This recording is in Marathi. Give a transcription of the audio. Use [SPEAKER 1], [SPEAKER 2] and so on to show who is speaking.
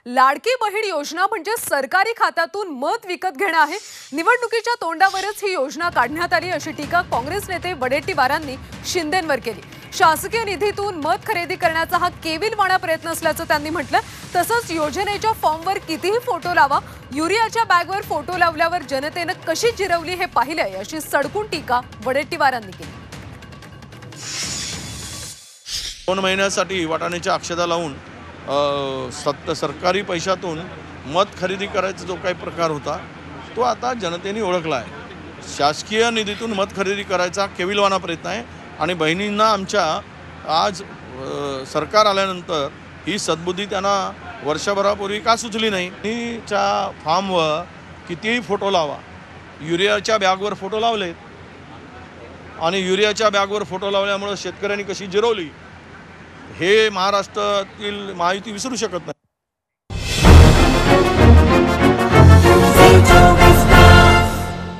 [SPEAKER 1] लाडकी बहीण योजना म्हणजे सरकारी खात्यातून मत विकत घेणं आहे। निवडणुकीच्या तोंडावरच ही योजना काढण्यात आली अशी टीका काँग्रेस नेते वडेट्टीवारांनी शिंदेंवर केली। शासकीय निधीतून मत खरेदी करण्याचा हा केविलवाणा प्रयत्न असल्याचं त्यांनी म्हटलं। तसंच योजनेच्या फॉर्मवर कितीही फोटो लावा, युरियाच्या बॅगवर फोटो लावल्यावर जनतेने कशी जिरवली हे पाहिलंय अशी सडकून टीका वडेट्टीवारांनी केली।
[SPEAKER 2] 2 महिन्यासाठी वाटाण्याच्या अक्षता लावून सरकारी पैशातून मत खरेदी करायचा जो काही प्रकार होता तो आता जनतेने ओळखला आहे। शासकीय निधीतून मत खरेदी करायचा केविलवाणा प्रयत्न आहे आणि बहिणींना आमच्या आज सरकार आल्यानंतर ही सद्बुद्धी त्यांना वर्षभरापूर्वी का सुचली नाही। नीच्या फॉर्मवर कितीही फोटो लावा, युरियाच्या बॅगवर फोटो लावले आणि युरियाच्या बॅगवर फोटो लावल्यामुळे शेतकऱ्यांनी कशी जिरवली हे महाराष्ट्रातील महायुती विसरू शकत नाही।